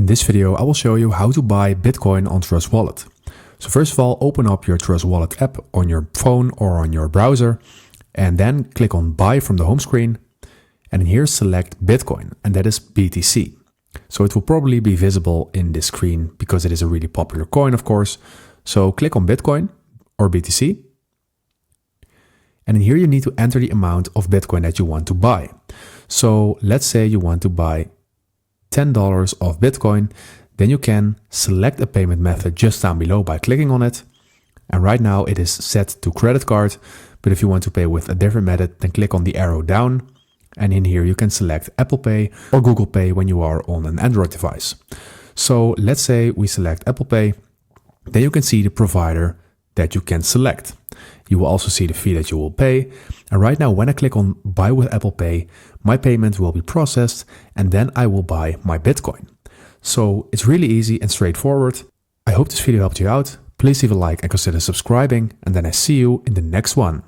In this video, I will show you how to buy Bitcoin on Trust Wallet. So first of all, open up your Trust Wallet app on your phone or on your browser, and then click on Buy from the home screen. And in here, select Bitcoin, and that is BTC. So it will probably be visible in this screen because it is a really popular coin, of course. So click on Bitcoin or BTC. And in here, you need to enter the amount of Bitcoin that you want to buy. So let's say you want to buy $10 of Bitcoin, then you can select a payment method just down below by clicking on it. And right now it is set to credit card, but if you want to pay with a different method, then click on the arrow down. And in here you can select Apple Pay or Google Pay when you are on an Android device. So let's say we select Apple Pay, then you can see the provider that you can select. You will also see the fee that you will pay. And right now, when I click on Buy with Apple Pay, my payment will be processed and then I will buy my Bitcoin. So it's really easy and straightforward. I hope this video helped you out. Please leave a like and consider subscribing, and then I see you in the next one.